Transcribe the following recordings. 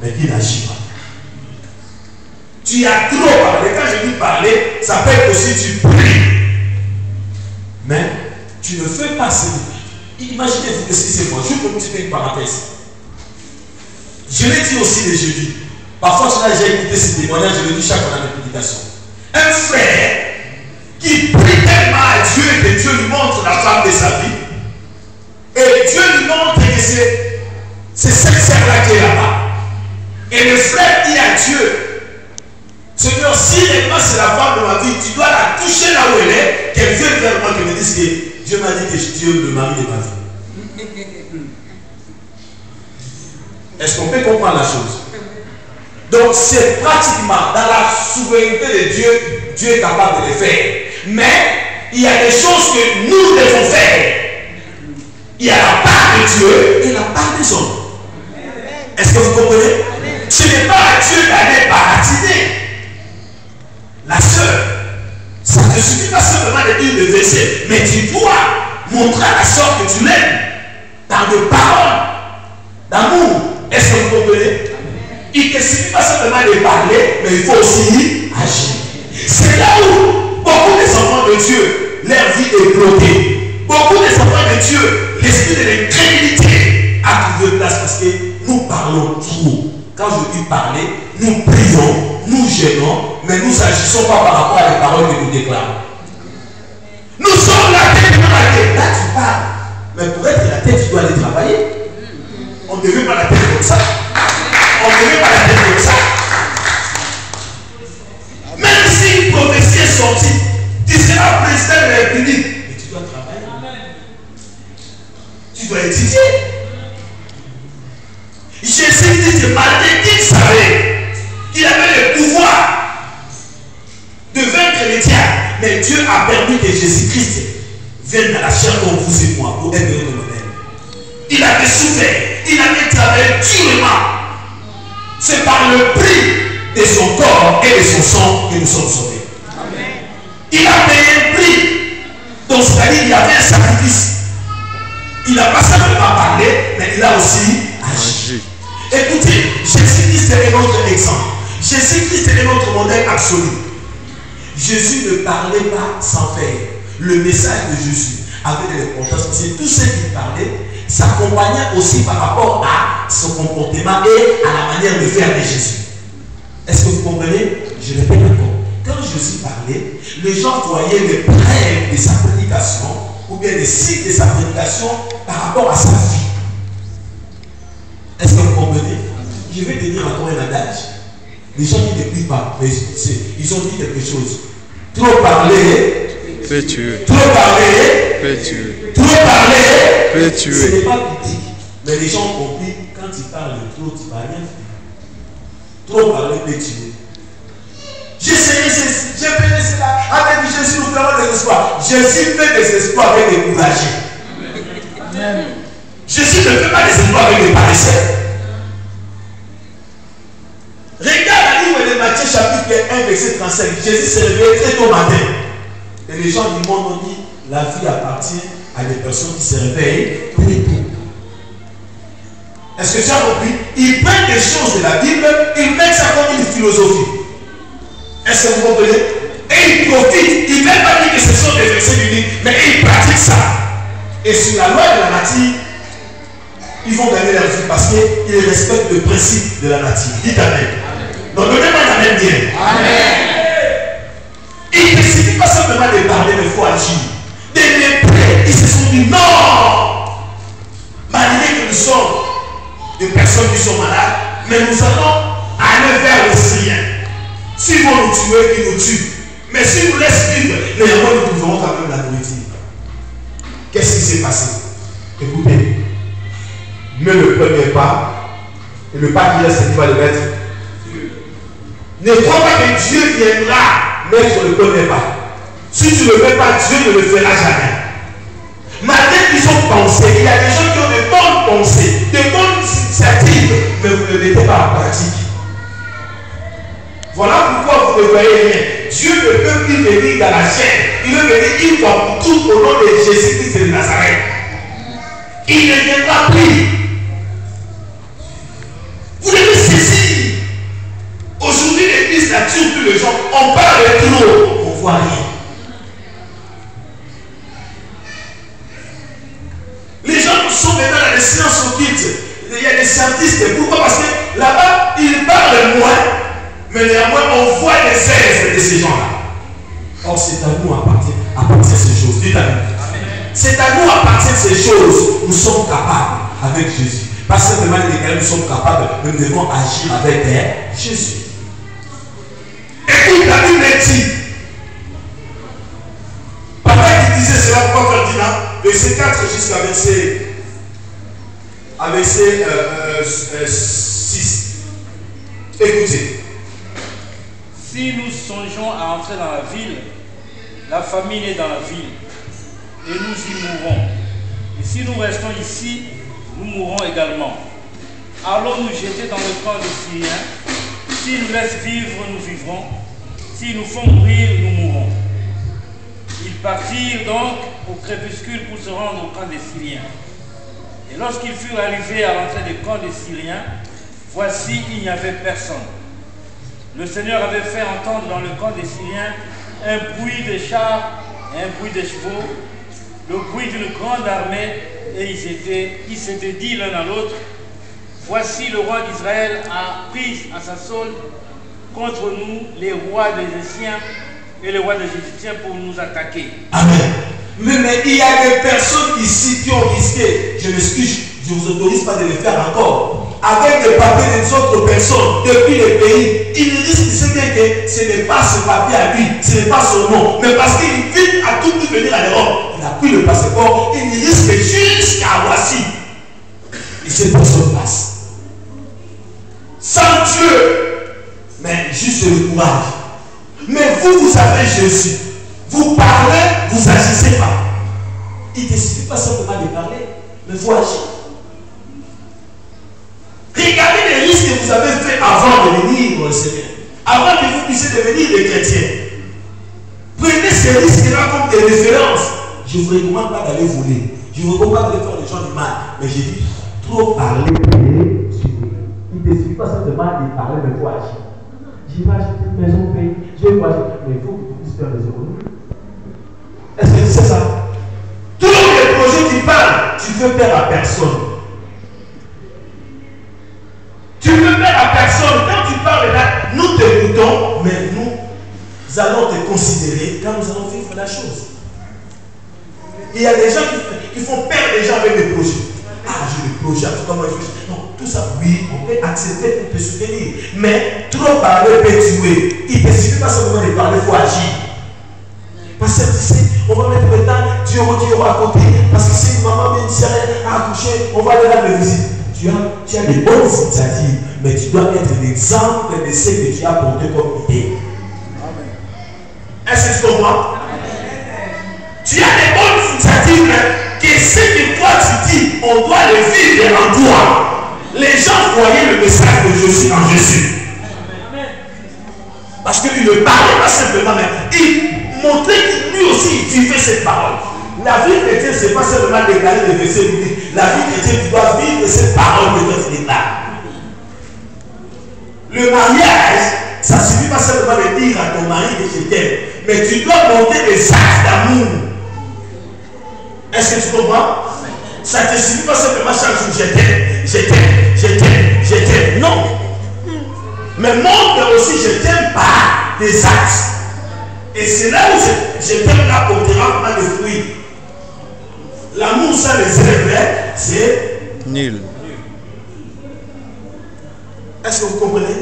mais qui n'agit pas. Tu as trop parlé. Quand je dis parler, ça peut être aussi tu pries. Mais tu ne fais pas ce que... Imaginez-vous que si c'est moi, je peux faire une parenthèse. Je l'ai dit aussi les jeudis. Parfois, tu as déjà écouté ces témoignages, je le dis chaque année de prédication. Un frère qui prie tellement à Dieu et que Dieu lui montre la femme de sa vie. Et Dieu lui montre que c'est cette sœur-là qui est là-bas. Et le frère dit à Dieu, Seigneur, si réellement c'est la femme de ma vie, tu dois la toucher là où elle est, qu'elle vienne vers moi, qu'elle me dise que Dieu m'a dit que je suis le mari de ma vie. Est-ce qu'on peut comprendre la chose? Donc c'est pratiquement dans la souveraineté de Dieu, Dieu est capable de le faire. Mais il y a des choses que nous devons faire. Il y a la part de Dieu et la part des hommes. Est-ce que vous comprenez? Ce n'est pas à Dieu d'aller baratiner la sœur. Ça ne suffit pas simplement de dire le verset, mais tu dois montrer à la sœur que tu l'aimes dans des paroles d'amour. Est-ce que vous comprenez? Il ne suffit pas simplement de parler, mais il faut aussi agir. C'est là où beaucoup des enfants de Dieu, leur vie est bloquée. Beaucoup des enfants de Dieu, l'esprit de l'incrédulité a trouvé place parce que nous parlons trop. Quand je dis parler, nous prions, nous gênons, mais nous n'agissons pas par rapport à les paroles que nous déclarons. Nous sommes la tête, nous la tête. Là, tu parles. Mais pour être la tête, tu dois aller travailler. On ne devait pas la tête comme ça. On ne devait pas la tête comme ça. Même si une prophétie est sortie, tu seras président de la République. Mais tu dois travailler. Tu dois étudier. Jésus dit, malgré qu'il savait qu'il avait le pouvoir de vaincre les diables, mais Dieu a permis que Jésus-Christ vienne dans la chair comme vous et moi pour être notre modèle. Il avait souffert, il avait travaillé durement. C'est par le prix de son corps et de son sang que nous sommes sauvés. Amen. Il a payé un prix. Donc c'est-à-dire qu'il y avait un sacrifice. Il n'a pas simplement parlé, mais il a aussi agi. Écoutez, Jésus-Christ est notre exemple. Jésus-Christ est notre modèle absolu. Jésus ne parlait pas sans faire. Le message de Jésus avait des réponses. Parce que tout ce qu'il parlait s'accompagnait aussi par rapport à son comportement et à la manière de faire de Jésus. Est-ce que vous comprenez? Je répète encore. Quand Jésus parlait, les gens voyaient les preuves de sa prédication ou bien les signes de sa prédication par rapport à sa vie. Est-ce que vous comprenez? Je vais te dire encore un adage. Les gens qui ne prient pas, mais ils ont dit quelque chose. Trop parler peut tuer. Trop parler peut tuer. Trop parler peut tuer. Ce n'est pas critique. Mais les gens ont compris, quand tu parles trop, tu ne vas rien faire. Trop parler peut tuer. J'ai essayé ceci, j'ai fait cela. Avec Jésus, nous faisons des espoirs. Jésus fait des espoirs avec des courageux. Amen. Jésus ne fait pas des espoirs avec des paresseux. Regarde la livre de Matthieu chapitre 1 verset 35. Jésus s'est réveillé très tôt matin. Et les gens du monde ont dit, la vie appartient à des personnes qui se réveillent très tôt. Est-ce que tu as compris? Ils prennent des choses de la Bible, ils mettent ça comme une philosophie. Est-ce que vous comprenez? Et ils profitent. Ils ne veulent pas dire que ce sont des versets bibliques, mais ils pratiquent ça. Et sur la loi de la nature, ils vont gagner leur vie parce qu'ils respectent le principe de la nature. Dites Amen. Donc donnez-moi un Amen bien. Amen. Il ne suffit pas simplement de parler, mais il faut agir. De les prêts, ils se sont dit non. Malgré que nous sommes des personnes qui sont malades, mais nous allons aller vers les Syriens. S'ils vont nous tuer, ils nous tuent. Mais s'ils nous laissent vivre, néanmoins nous trouverons quand même la nourriture. Qu'est-ce qui s'est passé? Écoutez. Mets le premier pas. Et le pas qui reste, c'est qui va le mettre. Ne crois pas que Dieu viendra mettre le premier pas. Si tu ne le fais pas, Dieu ne le fera jamais. Malgré qu'ils ont pensé, il y a des gens qui ont de bonnes pensées, de bonnes initiatives, mais vous ne le mettez pas en pratique. Voilà pourquoi vous ne voyez rien. Dieu ne peut plus venir dans la chair. Il veut venir une fois pour toutes au nom de Jésus-Christ de Nazareth. Il ne viendra plus. Vous devez saisir les gens, on parle trop, on ne voit rien. Les gens sont maintenant dans les sciences occultes. Il y a des scientistes. Pourquoi? Parce que là-bas, ils parlent moins, mais néanmoins, on voit les œuvres de ces gens-là. Or, c'est à nous à partir de ces choses. Dites Amen. C'est à nous à partir de ces choses. Nous sommes capables avec Jésus. Pas simplement les nous sommes capables, mais nous devons agir avec Jésus. Écoute, la Bible dit, papa qui disait cela, pourquoi Ferdinand, verset 4 jusqu'à verset 6. Écoutez. Si nous songeons à entrer dans la ville, la famine est dans la ville, et nous y mourrons. Et si nous restons ici, nous mourrons également. Allons nous jeter dans le camp des Syriens. S'ils nous laissent vivre, nous vivrons. S'ils nous font mourir, nous mourrons. Ils partirent donc au crépuscule pour se rendre au camp des Syriens. Et lorsqu'ils furent arrivés à l'entrée du camp des Syriens, voici, il n'y avait personne. Le Seigneur avait fait entendre dans le camp des Syriens un bruit de chars et un bruit de chevaux, le bruit d'une grande armée, et ils s'étaient dit l'un à l'autre, voici le roi d'Israël a pris à sa solde contre nous les rois des Égyptiens et les rois des Égyptiens pour nous attaquer. Amen. Mais il y a des personnes ici qui ont risqué, je m'excuse, je ne vous autorise pas de le faire encore, avec des papiers des autres personnes depuis le pays. Il risque de se dire que ce n'est pas ce papier à lui, ce n'est pas son nom, mais parce qu'il vit à tout prix venir à l'Europe, il a pris le passeport, il risque jusqu'à Voici. Et cette personne passe. Sans Dieu, mais juste le courage. Mais vous avez Jésus. Vous parlez, vous agissez pas. Il ne suffit pas simplement de parler, mais il faut agir. Regardez les risques que vous avez fait avant de venir au Seigneur. Avant que vous puissiez devenir des chrétiens. Prenez ces risques-là comme des références. Je ne vous recommande pas d'aller voler. Je ne vous recommande pas de faire des gens du mal. Mais j'ai dit, trop parler, il ne suffit pas simplement de parler, mais il faut agir. Je vais acheter une maison payée. Je vais acheter, mais il faut que tu puisses faire des économies. Est-ce que c'est ça? Tous les projets qui parlent, tu veux faire à personne. Tu veux faire à personne. Quand tu parles là, nous t'écoutons, mais nous allons te considérer quand nous allons vivre la chose. Il y a des gens qui font perdre les gens avec des projets. Ah, j'ai des projets, comment je fais? Non, tout ça, oui, on peut accepter, on peut soutenir. Mais trop parler peut tuer. Il ne suffit pas seulement de parler, il faut agir. Parce que tu sais, on va mettre le temps, Dieu aura côté. Parce que si une maman vient ici à accoucher, on va aller rendre visite. Tu as des bonnes initiatives, mais tu dois être l'exemple de ce que tu as porté comme idée. Est-ce que tu comprends? Tu as des bonnes initiatives, que ce que toi tu dis, on doit le vivre en toi. Les gens voyaient le message de Jésus en Jésus. Parce qu'il ne parlait pas simplement, mais il montrait que lui aussi il vivait cette parole. La vie chrétienne, ce n'est pas seulement déclarer des versets bibliques. La vie chrétienne, tu dois vivre cette parole que toi tu déclares. Le mariage, ça ne suffit pas simplement de dire à ton mari que je t'aime, mais tu dois montrer des actes d'amour. Est-ce que tu comprends? Ça ne te suffit pas simplement chaque jour, je t'aime, je t'aime, je t'aime, je t'aime. Non. Mais montre aussi, je t'aime par des actes. Et c'est là où je t'aime là portera vraiment des fruits. L'amour sans les œuvres, c'est nul. Est-ce que vous comprenez?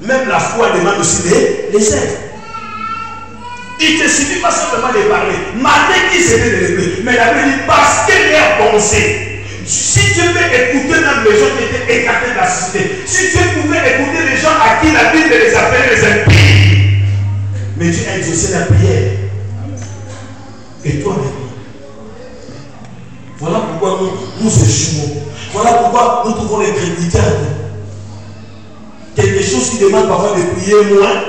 Même la foi demande aussi les œuvres. Il ne te suffit pas simplement de parler. Matin qui c'était de l'esprit. Mais la Bible dit parce que leur pensée. Si tu veux écouter même les gens qui étaient écartés de la société, si tu pouvais écouter les gens à qui la Bible les appelait les impies, mais tu as exaucé la prière. Et toi maintenant. Voilà pourquoi nous échouons. Voilà pourquoi nous trouvons les créditeurs. Quelque chose qui demande parfois de prier moins,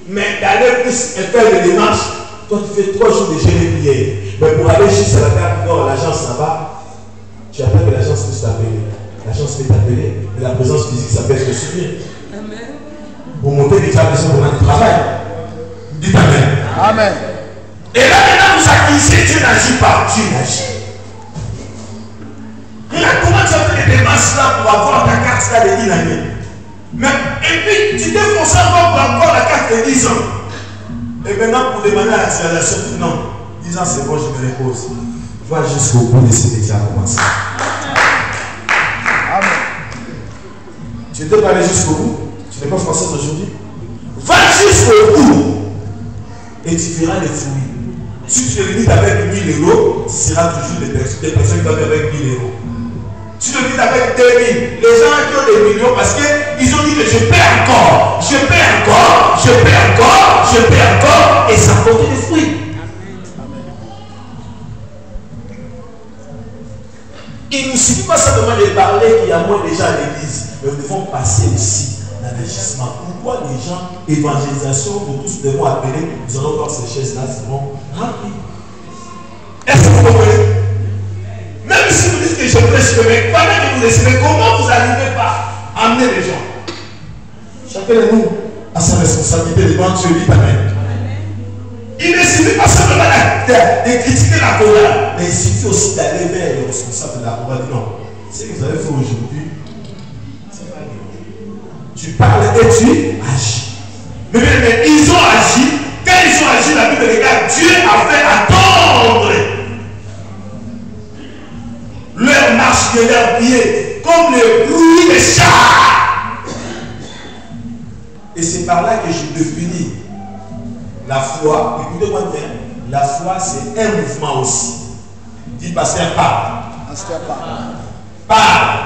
mais d'aller plus et faire des démarches. Toi, tu fais 3 jours de jeûne et prière. Mais pour aller jusqu'à la terre, non, l'agence là-bas, tu appelles que l'agence puisse t'appeler. L'agence peut t'appeler, mais la présence physique, ça peut se souvenir. pour monter déjà besoin de travail. Dites Amen. Amen. Et là maintenant vous accusez, Dieu n'agit pas, Dieu agit. Regarde comment tu as fait les démarches là pour avoir ta carte là de 10 années. Mais, et puis tu t'es forcé encore pour avoir la carte de 10 ans. Et maintenant pour demander à l'accélération, non, 10 ans c'est bon, je me repose. Va jusqu'au bout de ce que tu as commencé. Amen. Tu t'es pas allé jusqu'au bout. Tu n'es pas français aujourd'hui. Va jusqu'au bout. Et tu verras les fruits. Si tu te limites avec 1000 euros, tu seras toujours des personnes qui vont avec 1000 euros. Tu te limites avec 2000. Les gens qui ont des millions parce qu'ils ont dit que je paie encore, je paie encore, je paie encore, je paie encore, et ça porte des fruits. Il ne nous suffit pas simplement de parler qu'il y a moins de gens à l'église, mais nous devons passer aussi l'enrichissement. Pourquoi les gens, évangélisation, nous tous devons appeler, nous allons voir ces chaises-là, seront remplies. Est-ce que vous comprenez? Même si vous dites que je prêche, mais pendant que vous décidez, comment vous n'arrivez pas à amener les gens? Chacun de nous a sa responsabilité devant Dieu, dit Amen. Il ne suffit pas simplement de critiquer la chorale, mais il suffit aussi d'aller vers les responsables de la chorale. Non, ce que vous avez fait aujourd'hui, c'est pas bien. Tu parles et tu agis. Mais ils ont agi. Quand ils ont agi, la Bible regarde, Dieu a fait attendre leur marche de leurs pieds comme le bruit des chars. Et c'est par là que je définis la foi. Écoutez-moi bien, la foi c'est un mouvement aussi. Dit pasteur, parle. Parle.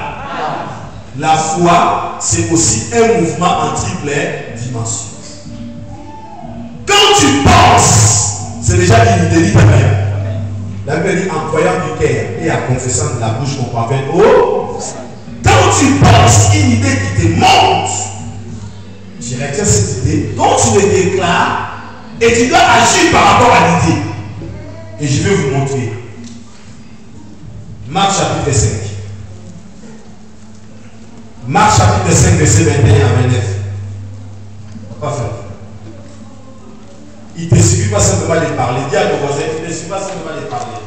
La foi c'est aussi un mouvement en triple dimension. Quand tu penses, c'est déjà une dit Amen. La Bible dit en croyant du cœur et en confessant de la bouche qu'on parvient au. Quand tu penses une idée qui te monte, tu retiens cette idée, donc tu le déclares. Et tu dois agir par rapport à l'idée. Et je vais vous montrer. Marc chapitre 5. Marc chapitre 5, verset 21 à 29. Pas faire. Il ne te suffit pas simplement de parler. Dis à ton voisin, il ne te suffit pas simplement de parler.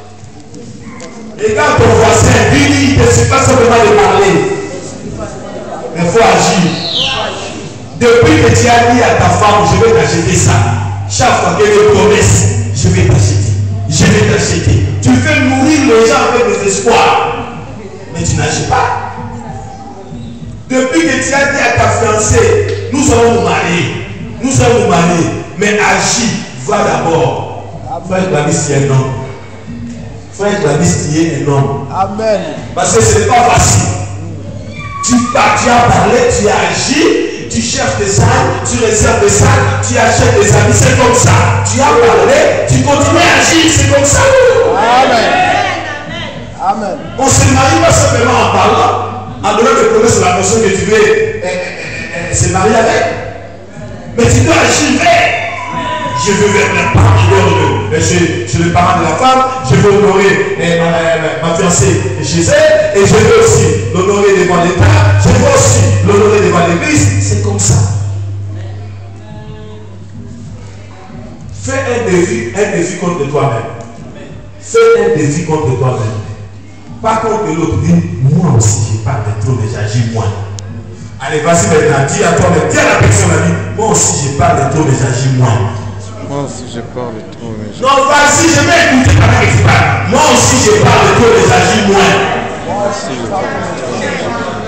Regarde ton voisin, dis-lui, il ne te suffit pas simplement de parler. Mais il faut agir. Depuis que tu as dit à ta femme, je vais t'acheter ça. Chaque fois qu'il y a une promesse, je vais t'acheter. Je vais t'acheter. Tu fais mourir les gens avec des espoirs. Mais tu n'agis pas. Depuis que tu as dit à ta fiancée, nous allons nous marier. Nous allons nous marier. Mais agis, va d'abord. Frère Gladys, tu es un homme. Frère Gladys, tu es un homme. Amen. Parce que ce n'est pas facile. Tu pars, tu as parlé, tu as agi. Tu cherches des salles, tu réserves des salles, tu achètes des amis, c'est comme ça. Tu as parlé, tu continues à agir, c'est comme ça. Amen. Amen. On ne se marie pas simplement en parlant, en donnant des promesses à la personne que tu veux se marier avec. Mais tu dois agir vers. Je veux vers la part chez le parent de la femme, je veux honorer ma fiancée chez elle, et je veux aussi l'honorer devant l'État, je veux aussi l'honorer devant l'Église. C'est comme ça. Fais un défi contre toi-même. Fais un défi contre toi-même. Pas contre l'autre, dis, moi aussi, je parle de trop, mais j'agis moins. Allez, vas-y maintenant, dis à toi-même, dis à la personne à lui, moi aussi, je parle de trop, mais j'agis moins. Moi aussi, je parle de trop, mais j'agis moins. Non, vas-y, je vais écouter pendant que tu parles. Moi aussi, je parle de trop, mais j'agis moins. Moi aussi, je parle de trop, mais j'agis moins.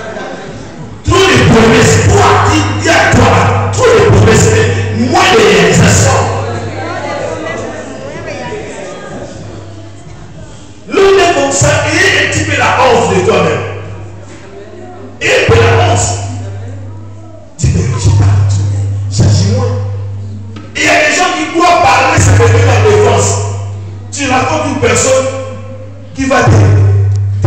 Trop de promesses, toi, dis à toi, trop de promesses, mais moins de réalisation. L'homme est comme ça, il est un petit peu la honte de toi-même. Il est un peu la honte. Dis, mais je parle de tout, j'agis moins. Il y a des gens qui doivent parler, ça fait la défense. Tu racontes une personne qui va te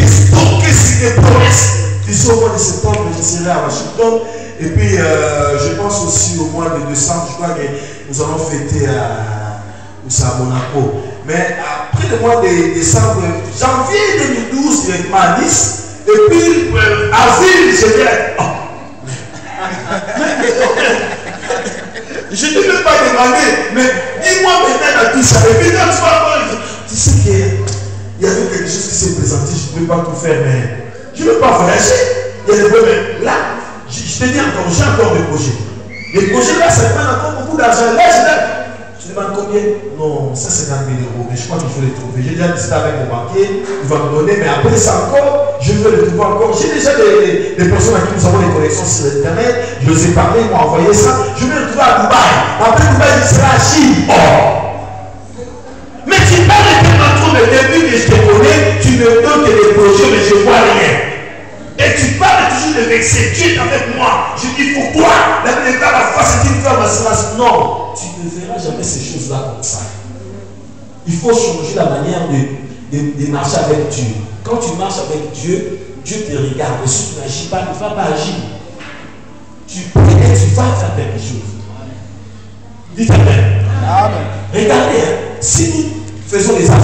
stocker sur des promesses. Tu sais, au mois de septembre, je serai à Washington. Et puis, je pense aussi au mois de décembre, je crois que nous allons fêter à Monaco. Mais après le mois de décembre, janvier 2012, directement à Nice. Et puis, avril, je vais. Oh. Je ne vais pas demander, mais dis-moi maintenant dans tout ça. Et puis quand tu vas voir, tu sais qu'il y avait quelque chose qui s'est présenté, je ne peux pas tout faire, mais je ne veux pas voyager. Il y a des problèmes. Là, je te dis encore, j'ai encore des projets. Les projets là, ça demande encore beaucoup d'argent. Là, tu demandes combien? Non, ça c'est 50 000 euros, mais je crois qu'il faut les trouver. J'ai déjà discuté avec mon banquier, il va me donner, mais après ça encore, je veux les trouver encore. J'ai déjà des personnes à qui nous avons des connexions sur Internet, je les ai parlé, ils m'ont envoyé ça. Je vais le trouver à Dubaï. Après Dubaï, il sera à Chine. Oh! Mais tu parles tellement trop de depuis que je te connais, tu me donnes des projets, mais je ne vois rien. Et tu parles toujours de vexer. Dieu est avec moi. Je dis pour toi. La face est une femme à non, tu ne verras jamais ces choses-là comme ça. Il faut changer la manière de marcher avec Dieu. Quand tu marches avec Dieu, Dieu te regarde. Et si tu n'agis pas, il ne va pas agir. Tu pries et tu vas faire quelque chose. Dites Amen. Amen. Regardez, si nous faisons des actes